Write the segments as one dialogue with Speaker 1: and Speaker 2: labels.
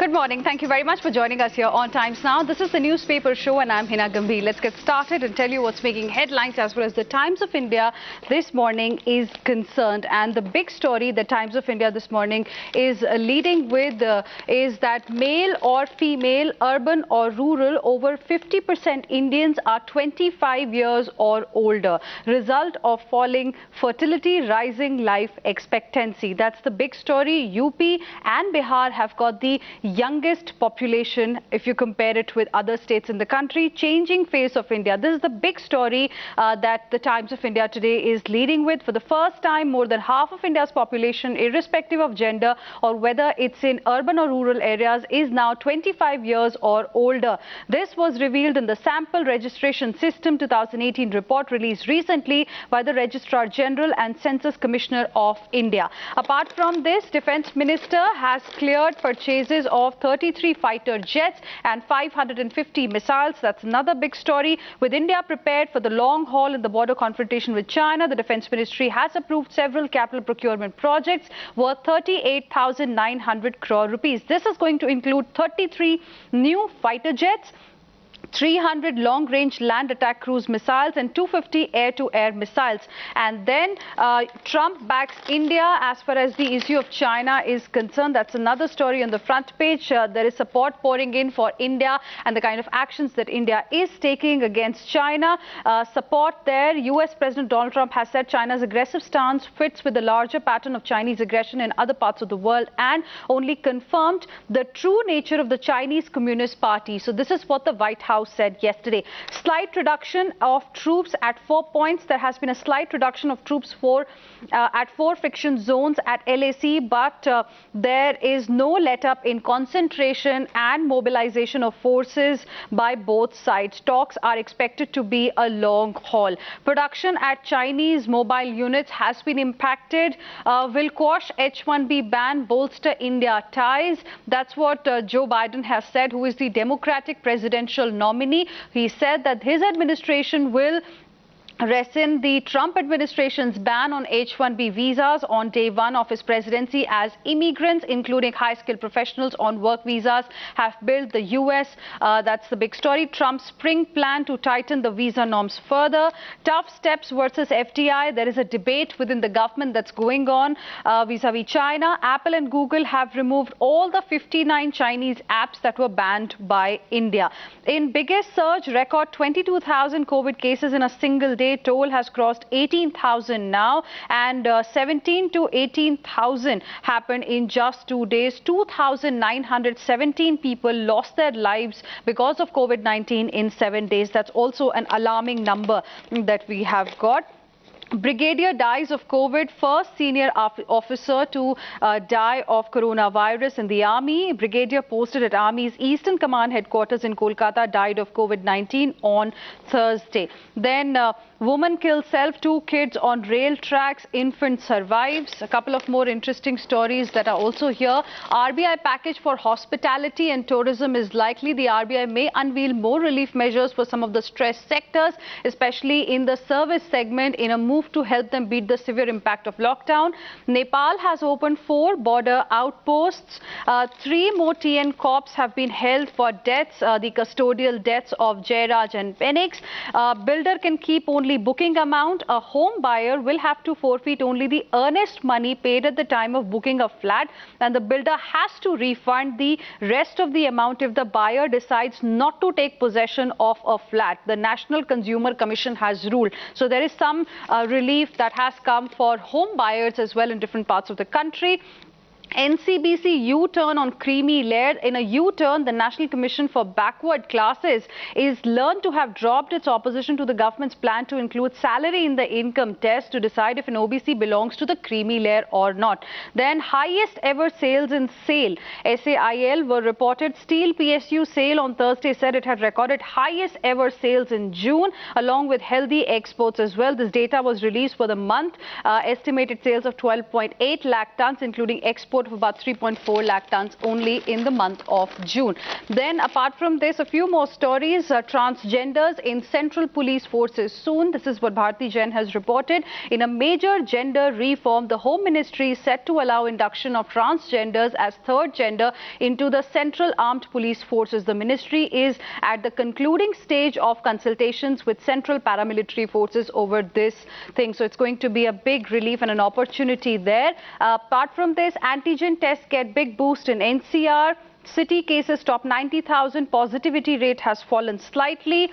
Speaker 1: Good morning. Thank you very much for joining us here on Times Now. This is the newspaper show and I'm Hina Gambhir. Let's get started and tell you what's making headlines as far as the Times of India this morning is concerned. And the big story the Times of India this morning is leading with is that male or female, urban or rural, over 50% Indians are 25 years or older. Result of falling fertility, rising life expectancy. That's the big story. UP and Bihar have got the youngest population if you compare it with other states in the country. Changing face of India. This is the big story that the Times of India today is leading with. For the first time, more than half of India's population, irrespective of gender or whether it's in urban or rural areas, is now 25 years or older. This was revealed in the Sample Registration System 2018 report released recently by the Registrar General and Census Commissioner of India. Apart from this, Defence Minister has cleared purchases of 33 fighter jets and 550 missiles. That's another big story. With India prepared for the long haul in the border confrontation with China, the Defence Ministry has approved several capital procurement projects worth 38,900 crore rupees. This is going to include 33 new fighter jets, 300 long-range land attack cruise missiles and 250 air-to-air missiles. And then Trump backs India as far as the issue of China is concerned. That's another story on the front page. There is support pouring in for India and the kind of actions that India is taking against China. Support there. US President Donald Trump has said China's aggressive stance fits with the larger pattern of Chinese aggression in other parts of the world and only confirmed the true nature of the Chinese Communist Party. So this is what the White House said yesterday. Slight reduction of troops at 4 points. There has been a slight reduction of troops at 4 friction zones at LAC, but there is no let-up in concentration and mobilization of forces by both sides. Talks are expected to be a long haul. Production at Chinese mobile units has been impacted. Will quash H-1B ban bolster India ties? That's what Joe Biden has said, who is the Democratic presidential nominee. He said that his administration will rescind the Trump administration's ban on H-1B visas on day one of his presidency, as immigrants, including high-skilled professionals on work visas, have built the U.S. That's the big story. Trump's spring plan to tighten the visa norms further. Tough steps versus FDI. There is a debate within the government that's going on vis-a-vis China. Apple and Google have removed all the 59 Chinese apps that were banned by India. In biggest surge, record 22,000 COVID cases in a single day. Toll has crossed 18,000 now, and 17 to 18,000 happened in just 2 days. 2,917 people lost their lives because of COVID-19 in 7 days. That's also an alarming number that we have got. Brigadier dies of COVID, first senior officer to die of coronavirus in the army. Brigadier posted at Army's Eastern Command headquarters in Kolkata died of COVID-19 on Thursday. Then woman kills self, 2 kids on rail tracks, infant survives. A couple of more interesting stories that are also here. RBI package for hospitality and tourism is likely. The RBI may unveil more relief measures for some of the stressed sectors, especially in the service segment, in a move to help them beat the severe impact of lockdown. Nepal has opened 4 border outposts. 3 more TN corps have been held for deaths, the custodial deaths of Jairaj and Phoenix. Builder can keep only booking amount. A home buyer will have to forfeit only the earnest money paid at the time of booking a flat, and the builder has to refund the rest of the amount if the buyer decides not to take possession of a flat. The National Consumer Commission has ruled. So there is some relief that has come for home buyers as well in different parts of the country. NCBC U-turn on creamy layer. In a U-turn, the National Commission for Backward Classes is learned to have dropped its opposition to the government's plan to include salary in the income test to decide if an OBC belongs to the creamy layer or not. Then highest ever sales in SAIL. SAIL were reported. Steel PSU SAIL on Thursday said it had recorded highest ever sales in June, along with healthy exports as well. This data was released for the month. Estimated sales of 12.8 lakh tons, including exports export of about 3.4 lakh tons only in the month of June. Then apart from this, a few more stories. Transgenders in Central Police Forces soon. This is what Bharti Jain has reported. In a major gender reform, the Home Ministry is set to allow induction of transgenders as third gender into the Central Armed Police Forces. The ministry is at the concluding stage of consultations with Central Paramilitary Forces over this thing. So it's going to be a big relief and an opportunity there. Apart from this, antigen tests get big boost in NCR. City cases top 90,000. Positivity rate has fallen slightly.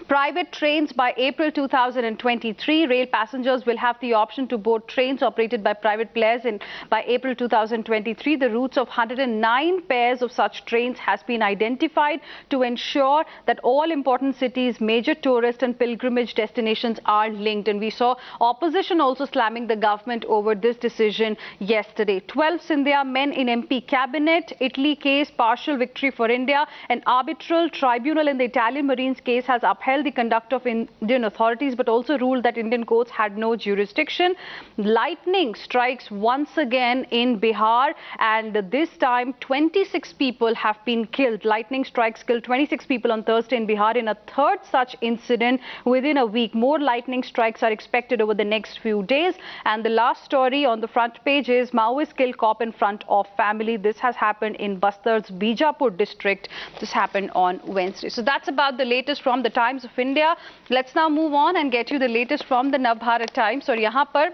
Speaker 1: Private trains by April 2023. Rail passengers will have the option to board trains operated by private players by April 2023. The routes of 109 pairs of such trains has been identified to ensure that all important cities, major tourist and pilgrimage destinations are linked. And we saw opposition also slamming the government over this decision yesterday. 12 Scindia men in MP cabinet. Italy case, partial victory for India. An arbitral tribunal in the Italian Marines case has upheld the conduct of Indian authorities, but also ruled that Indian courts had no jurisdiction. Lightning strikes once again in Bihar, and this time 26 people have been killed. Lightning strikes killed 26 people on Thursday in Bihar in a third such incident within a week. More lightning strikes are expected over the next few days. And the last story on the front page is Maoist kill cop in front of family. This has happened in Bastar's Bijapur district. This happened on Wednesday. So that's about the latest from the Times of India. Let's now move on and get you the latest from the Navbharat Times. और यहाँ पर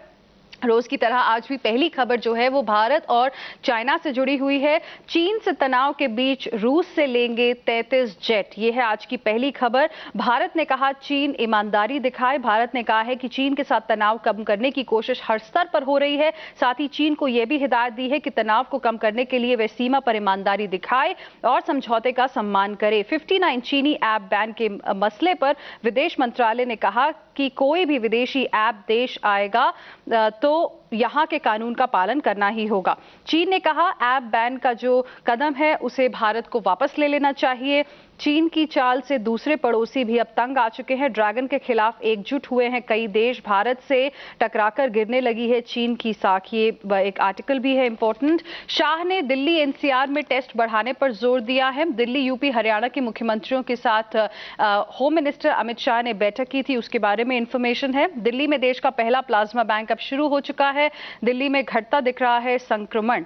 Speaker 1: रोज की तरह आज भी पहली खबर जो है वो भारत और चाइना से जुड़ी हुई है। चीन से तनाव के बीच रूस से लेंगे 33 जेट, ये है आज की पहली खबर। भारत ने कहा चीन ईमानदारी दिखाए। भारत ने कहा है कि चीन के साथ तनाव कम करने की कोशिश हर स्तर पर हो रही है। साथ ही चीन को यह भी हिदायत दी है कि तनाव को कम करने के लिए वे सीमा पर ईमानदारी दिखाए और समझौते का सम्मान करे। 59 चीनी ऐप बैन के मसले पर विदेश मंत्रालय ने कहा कि कोई भी विदेशी ऐप देश आएगा तो यहाँ के कानून का पालन करना ही होगा। चीन ने कहा ऐप बैन का जो कदम है उसे भारत को वापस ले लेना चाहिए। चीन की चाल से दूसरे पड़ोसी भी अब तंग आ चुके हैं। ड्रैगन के खिलाफ एकजुट हुए हैं कई देश। भारत से टकराकर गिरने लगी है चीन की साख। ये एक आर्टिकल भी है इंपॉर्टेंट। शाह ने दिल्ली एनसीआर में टेस्ट बढ़ाने पर जोर दिया है। दिल्ली यूपी हरियाणा के मुख्यमंत्रियों के साथ होम मिनिस्टर अमित शाह ने बैठक की थी, उसके बारे में इंफॉर्मेशन है। दिल्ली में देश का पहला प्लाज्मा बैंक अब शुरू हो चुका है। दिल्ली में घटता दिख रहा है संक्रमण।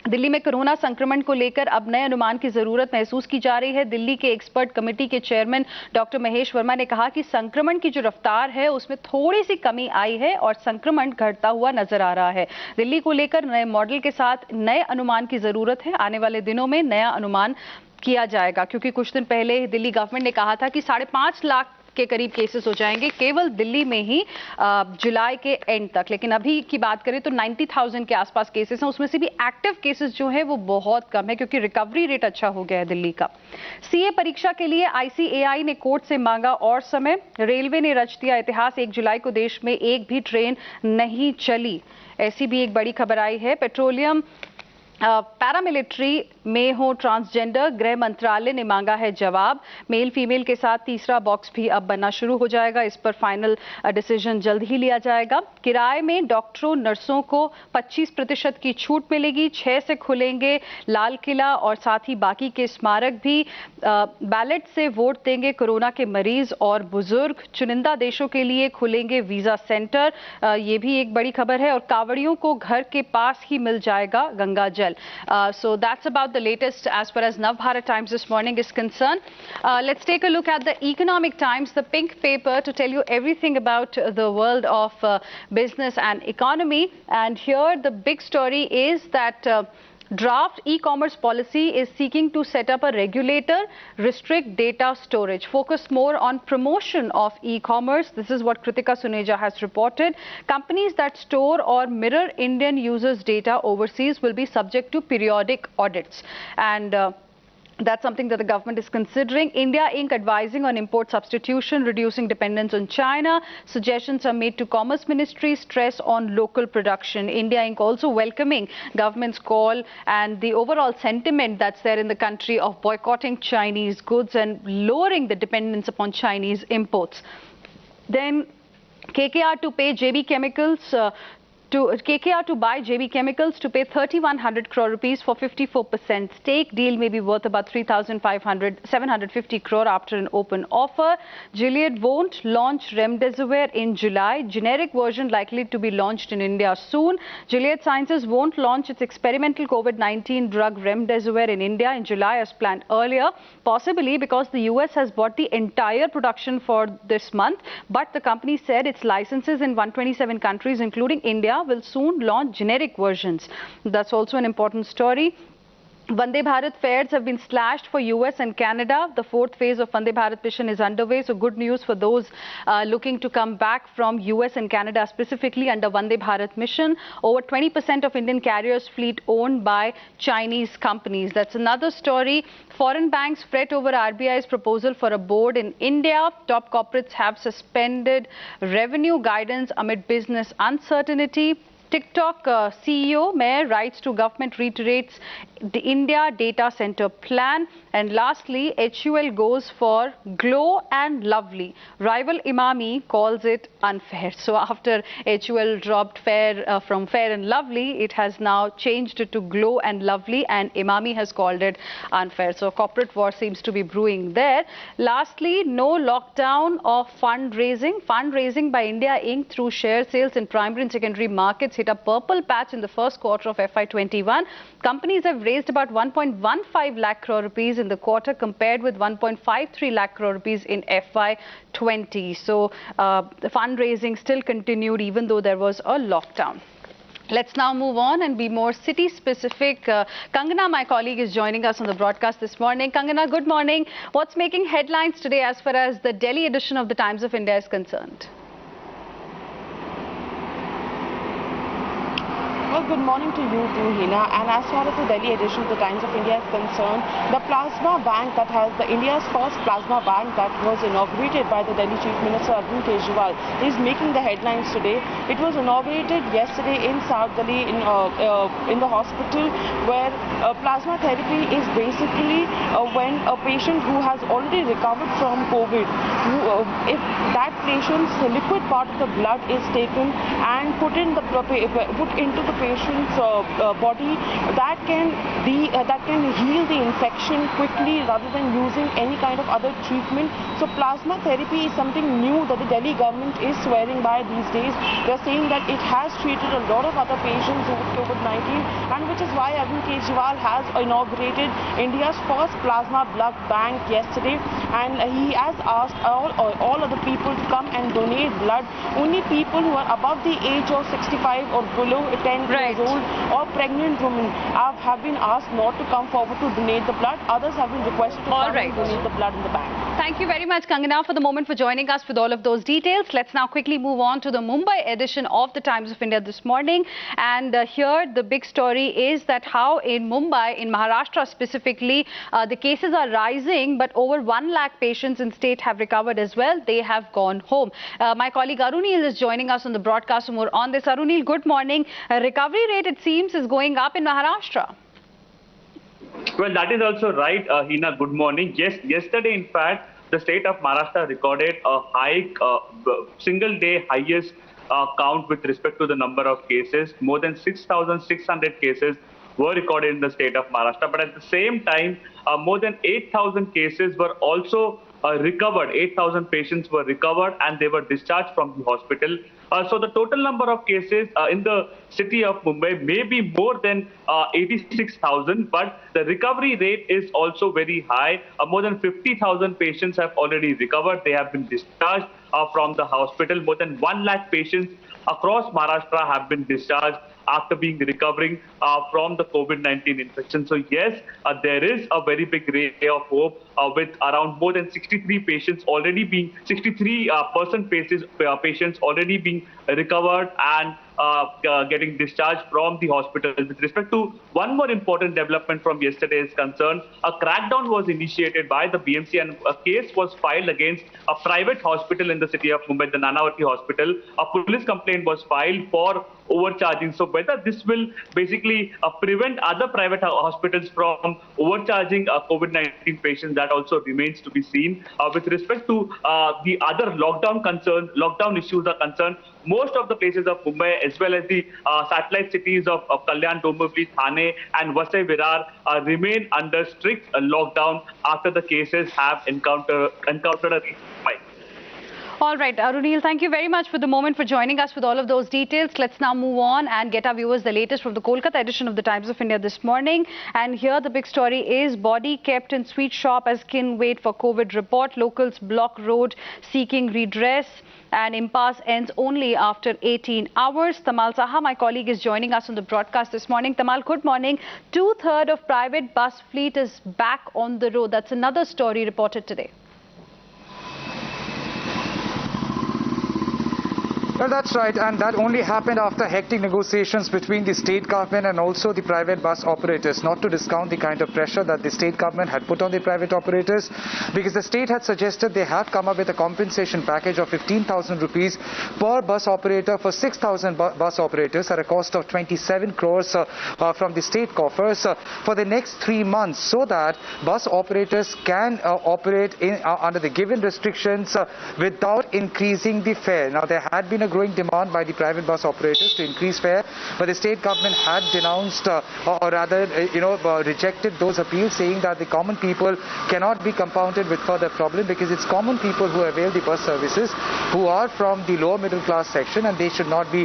Speaker 1: दिल्ली में कोरोना संक्रमण को लेकर अब नए अनुमान की जरूरत महसूस की जा रही है। दिल्ली के एक्सपर्ट कमेटी के चेयरमैन डॉक्टर महेश वर्मा ने कहा कि संक्रमण की जो रफ्तार है उसमें थोड़ी सी कमी आई है और संक्रमण घटता हुआ नजर आ रहा है। दिल्ली को लेकर नए मॉडल के साथ नए अनुमान की जरूरत है। आने वाले दिनों में नया अनुमान किया जाएगा, क्योंकि कुछ दिन पहले दिल्ली गवर्नमेंट ने कहा था कि 5.5 लाख के करीब केसेस हो जाएंगे केवल दिल्ली में ही जुलाई के एंड तक। लेकिन अभी की बात करें तो 90,000 के आसपास केसेस हैं। उसमें से भी एक्टिव केसेस जो है वो बहुत कम है, क्योंकि रिकवरी रेट अच्छा हो गया है दिल्ली का। सीए परीक्षा के लिए आईसीएआई ने कोर्ट से मांगा और समय। रेलवे ने रच दिया इतिहास। 1 जुलाई को देश में एक भी ट्रेन नहीं चली, ऐसी भी एक बड़ी खबर आई है। पेट्रोलियम पैरामिलिट्री में हो ट्रांसजेंडर, गृह मंत्रालय ने मांगा है जवाब। मेल फीमेल के साथ तीसरा बॉक्स भी अब बनना शुरू हो जाएगा। इस पर फाइनल डिसीजन जल्द ही लिया जाएगा। किराए में डॉक्टरों नर्सों को 25% की छूट मिलेगी। 6 से खुलेंगे लाल किला और साथ ही बाकी के स्मारक भी। बैलेट से वोट देंगे कोरोना के मरीज और बुजुर्ग। चुनिंदा देशों के लिए खुलेंगे वीजा सेंटर, ये भी एक बड़ी खबर है। और कांवड़ियों को घर के पास ही मिल जाएगा गंगा जल। So that's about the latest as far as Navbharat Times this morning is concerned. Let's take a look at the Economic Times, the pink paper, to tell you everything about the world of business and economy. And here the big story is that draft e-commerce policy is seeking to set up a regulator, restrict data storage, focus more on promotion of e-commerce. This is what Kritika Suneja has reported. Companies that store or mirror Indian users' data overseas will be subject to periodic audits. And that's something that the government is considering. India Inc. advising on import substitution, reducing dependence on China. Suggestions are made to Commerce Ministry, stress on local production. India Inc. also welcoming government's call and the overall sentiment that's there in the country of boycotting Chinese goods and lowering the dependence upon Chinese imports. Then KKR to pay JB Chemicals KKR to buy JB Chemicals to pay 3,100 crore rupees for 54% stake. Deal may be worth about 750 crore after an open offer. Gilead won't launch Remdesivir in July. Generic version likely to be launched in India soon. Gilead Sciences won't launch its experimental COVID-19 drug Remdesivir in India in July as planned earlier, possibly because the US has bought the entire production for this month. But the company said its licenses in 127 countries, including India, will soon launch generic versions. That's also an important story. Vande Bharat fares have been slashed for US and Canada. The fourth phase of Vande Bharat mission is underway. So good news for those looking to come back from US and Canada, specifically under Vande Bharat mission. Over 20% of Indian carriers fleet owned by Chinese companies. That's another story. Foreign banks fret over RBI's proposal for a board in India. Top corporates have suspended revenue guidance amid business uncertainty. TikTok CEO Mayor writes to government, reiterates the India data center plan. And lastly, HUL goes for Glow and Lovely. Rival Emami calls it unfair. So after HUL dropped from Fair and Lovely, it has now changed to Glow and Lovely, and Emami has called it unfair. So corporate war seems to be brewing there. Lastly, no lockdown of fundraising. Fundraising by India Inc. through share sales in primary and secondary markets hit a purple patch in the first quarter of FY21. Companies have raised about 1.15 lakh crore rupees in the quarter, compared with 1.53 lakh crore rupees in FY20. So the fundraising still continued even though there was a lockdown. Let's now move on and be more city-specific. Kangana, my colleague, is joining us on the broadcast this morning. Kangana, good morning. What's making headlines today as far as the Delhi edition of the Times of India is concerned?
Speaker 2: Well, good morning to you too, Hina. And as far as the Delhi edition of the Times of India is concerned, the plasma bank that has India's first plasma bank that was inaugurated by the Delhi Chief Minister Arvind Kejriwal is making the headlines today. It was inaugurated yesterday in South Delhi in the hospital, where plasma therapy is basically when a patient who has already recovered from COVID, if that patient's liquid part of the blood is taken and put into the patient's body, that can heal the infection quickly rather than using any kind of other treatment. So plasma therapy is something new that the Delhi government is swearing by these days. They're saying that it has treated a lot of other patients with COVID-19, and which is why Arvind Kejriwal has inaugurated India's first plasma blood bank yesterday, and he has asked all other people to come and donate blood. Only people who are above the age of 65 or below 10 years old or pregnant women have been asked not to come forward to donate the blood. Others have been requested to come and donate the blood in the bank.
Speaker 1: Thank you very much, Kangana, for the moment, for joining us with all of those details. Let's now quickly move on to the Mumbai edition of the Times of India this morning. And here the big story is that how in Mumbai, in Maharashtra specifically, the cases are rising, but over 1 lakh patients in state have recovered as well. They have gone home. My colleague Arunil is joining us on the broadcast for more on this. Arunil, good morning. Recovery rate, it seems, is going up in Maharashtra.
Speaker 3: Well, that is also right, Hina. Good morning. Yes, yesterday, in fact, the state of Maharashtra recorded a hike, single-day highest count with respect to the number of cases. More than 6,600 cases were recorded in the state of Maharashtra. But at the same time, more than 8,000 cases were also recovered. 8,000 patients were recovered and they were discharged from the hospital. So the total number of cases in the city of Mumbai may be more than 86,000, but the recovery rate is also very high. More than 50,000 patients have already recovered. They have been discharged from the hospital. More than 1 lakh patients across Maharashtra have been discharged after recovering from the COVID-19 infection. So yes, there is a very big ray of hope with around more than 63 patients already being, 63% patients already being recovered and getting discharged from the hospital. With respect to one more important development from yesterday is concerned, a crackdown was initiated by the BMC and a case was filed against a private hospital in the city of Mumbai, the Nanavati Hospital. A police complaint was filed for overcharging. So whether this will basically prevent other private hospitals from overcharging COVID-19 patients, that also remains to be seen. With respect to the other lockdown issues are concerned, most of the places of Mumbai, as well as the satellite cities of Kalyan, Dombivli, Thane and Vasai Virar remain under strict lockdown after the cases have encountered a recent spike.
Speaker 1: All right, Arunil, thank you very much for the moment for joining us with all of those details. Let's now move on and get our viewers the latest from the Kolkata edition of the Times of India this morning. And here the big story is body kept in sweet shop as kin wait for COVID report. Locals block road seeking redress. And impasse ends only after 18 hours. Tamal Saha, my colleague, is joining us on the broadcast this morning. Tamal, good morning. Two-thirds of private bus fleet is back on the road. That's another story reported today.
Speaker 4: Well, that's right, and that only happened after hectic negotiations between the state government and also the private bus operators, not to discount the kind of pressure that the state government had put on the private operators, because the state had suggested they have come up with a compensation package of 15,000 rupees per bus operator for 6,000 bus operators at a cost of 27 crores from the state coffers for the next 3 months, so that bus operators can operate under the given restrictions without increasing the fare. Now, there had been a growing demand by the private bus operators to increase fare, but the state government had denounced or rather rejected those appeals, saying that the common people cannot be compounded with further problem, because it's common people who avail the bus services who are from the lower middle class section, and they should not be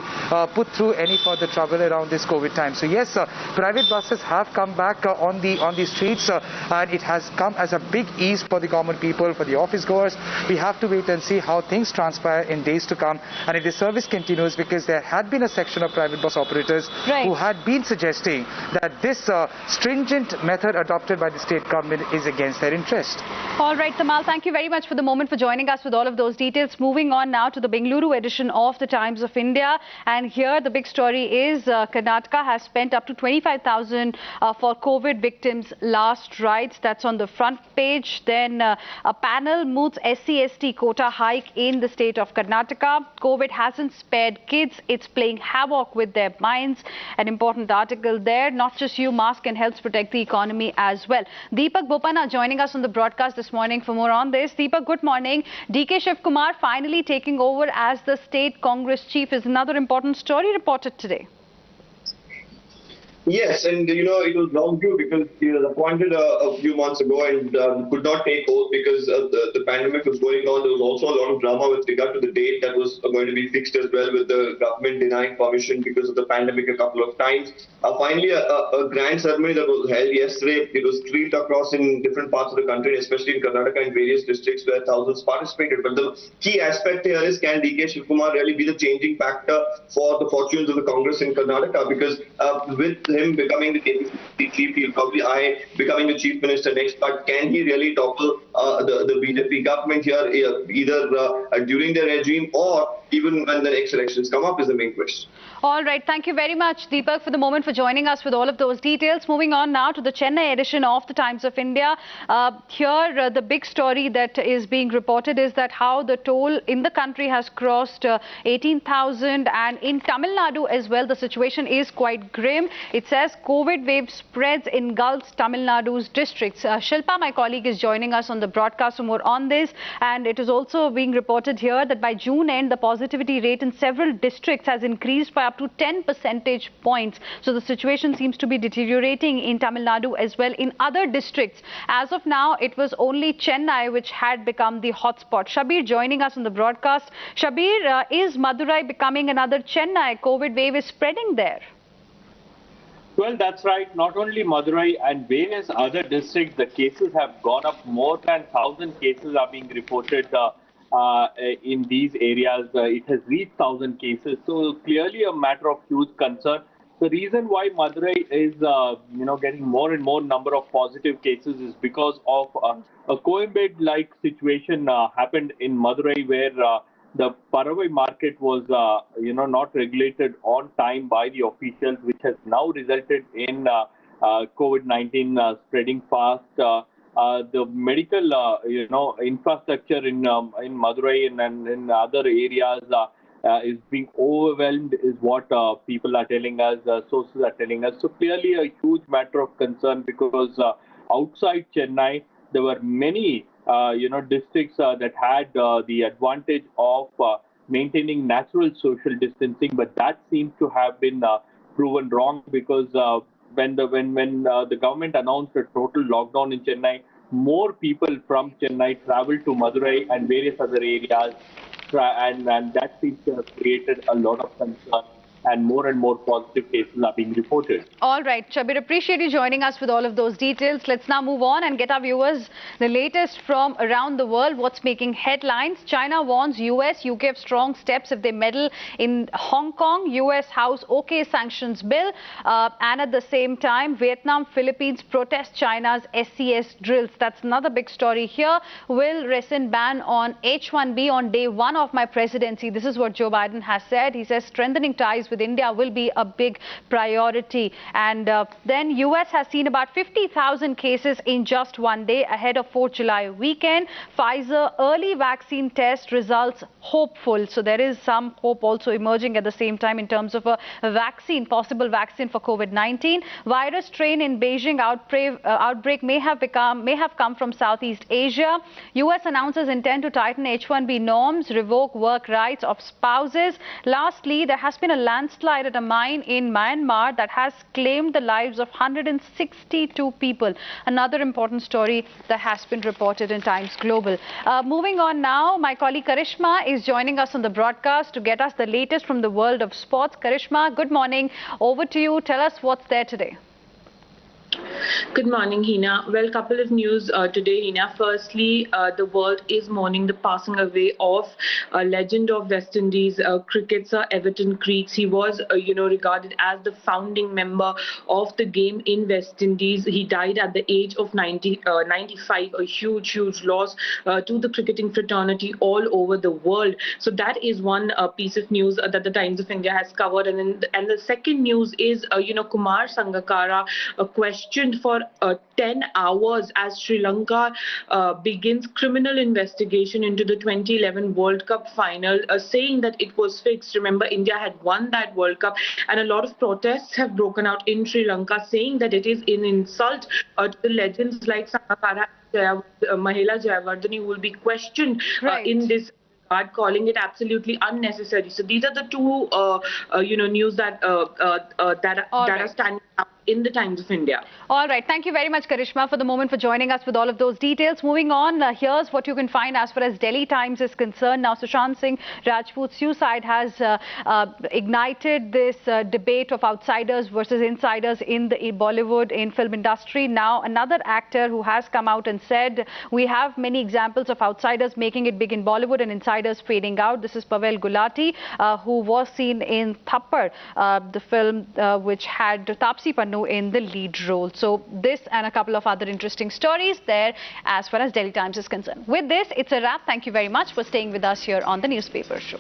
Speaker 4: put through any further trouble around this COVID time. So yes, private buses have come back on the streets, and it has come as a big ease for the common people, for the office goers. We have to wait and see how things transpire in days to come, and if the service continues, because there had been a section of private bus operators who had been suggesting that this stringent method adopted by the state government is against their interest.
Speaker 1: All right, Tamal, thank you very much for the moment for joining us with all of those details. Moving on now to the Bengaluru edition of the Times of India, and here the big story is Karnataka has spent up to 25,000 for COVID victims' last rites. That's on the front page. Then a panel moots SC/ST quota hike in the state of Karnataka. COVID hasn't spared kids. It's playing havoc with their minds. An important article there. Not just you, mask and helps protect the economy as well. Deepak Bopana joining us on the broadcast this morning for more on this. Deepak, good morning. DK Shivkumar finally taking over as the state Congress chief is another important story reported today.
Speaker 5: Yes, and it was long due, because he was appointed a few months ago and could not take oath because the pandemic was going on. There was also a lot of drama with regard to the date that was going to be fixed as well, with the government denying permission because of the pandemic a couple of times. Finally, a grand ceremony that was held yesterday. It was streamed across in different parts of the country, especially in Karnataka and various districts where thousands participated. But the key aspect here is, can DK Shivkumar really be the changing factor for the fortunes of the Congress in Karnataka? Because with him becoming the chief, he'll probably eye becoming the chief minister next. But can he really topple the BJP government here, either during the regime or even when the next elections come up, is the main question.
Speaker 1: All right. Thank you very much, Deepak, for the moment for joining us with all of those details. Moving on now to the Chennai edition of the Times of India. Here, the big story that is being reported is that how the toll in the country has crossed 18,000, and in Tamil Nadu as well, the situation is quite grim. It says COVID wave spreads engulfs Tamil Nadu's districts. Shilpa, my colleague, is joining us on the broadcast for more on this. And it is also being reported here that by June end, the positivity rate in several districts has increased by up to 10 percentage points. So the situation seems to be deteriorating in Tamil Nadu as well in other districts. As of now, it was only Chennai which had become the hotspot. Shabir joining us on the broadcast. Shabir, is Madurai becoming another Chennai? COVID wave is spreading there.
Speaker 6: Well, that's right. Not only Madurai and various other districts, the cases have gone up. More than 1,000 cases are being reported in these areas. It has reached 1,000 cases. So clearly a matter of huge concern. The reason why Madurai is, getting more and more number of positive cases is because of a Coimbatore-like situation happened in Madurai, where the Paravai market was, not regulated on time by the officials, which has now resulted in COVID-19 spreading fast. The medical, infrastructure in Madurai and in other areas is being overwhelmed, is what people are telling us, sources are telling us. So clearly a huge matter of concern, because outside Chennai, there were many districts that had the advantage of maintaining natural social distancing, but that seems to have been proven wrong, because when the government announced a total lockdown in Chennai, more people from Chennai traveled to Madurai and various other areas, and that seems to have created a lot of concern, and more positive cases are being reported.
Speaker 1: All right, Shabir, appreciate you joining us with all of those details. Let's now move on and get our viewers the latest from around the world. What's making headlines? China warns US, UK of strong steps if they meddle in Hong Kong. US House OK sanctions bill. And at the same time, Vietnam, Philippines protest China's SCS drills. That's another big story here. Will rescind ban on H-1B on day one of my presidency. This is what Joe Biden has said. He says strengthening ties with India will be a big priority. And then US has seen about 50,000 cases in just one day ahead of 4th July weekend. Pfizer early vaccine test results hopeful. So there is some hope also emerging at the same time in terms of a vaccine, possible vaccine for COVID-19. Virus strain in Beijing outbreak may have come from Southeast Asia. US announces intent to tighten H-1B norms, revoke work rights of spouses. Lastly, there has been a landslide at a mine in Myanmar that has claimed the lives of 162 people. Another important story that has been reported in Times Global. Moving on now, my colleague Karishma is joining us on the broadcast to get us the latest from the world of sports. Karishma, good morning. Over to you. Tell us what's there today.
Speaker 7: Good morning, Hina. Well, couple of news today, Hina. Firstly, the world is mourning the passing away of a legend of West Indies cricketer Everton Creeks. He was, regarded as the founding member of the game in West Indies. He died at the age of 95, a huge loss to the cricketing fraternity all over the world. So that is one piece of news that the Times of India has covered. And the second news is, Kumar Sangakkara questioned for 10 hours as Sri Lanka begins criminal investigation into the 2011 World Cup final, saying that it was fixed. Remember, India had won that World Cup, and a lot of protests have broken out in Sri Lanka, saying that it is an insult to the legends like Sangakkara, Mahela Jayawardene, who will be questioned in this, calling it absolutely unnecessary. So these are the two, news that are standing out in the Times of India.
Speaker 1: All right. Thank you very much, Karishma, for the moment, for joining us with all of those details. Moving on, here's what you can find as far as Delhi Times is concerned. Now, Sushant Singh Rajput's suicide has ignited this debate of outsiders versus insiders in the Bollywood, in film industry. Now, another actor who has come out and said, we have many examples of outsiders making it big in Bollywood and insiders fading out. This is Pavel Gulati, who was seen in Thappad, the film which had Taapsee Pannu in the lead role. So this and a couple of other interesting stories there as far as Delhi Times is concerned. With this, it's a wrap. Thank you very much for staying with us here on the Newspaper Show.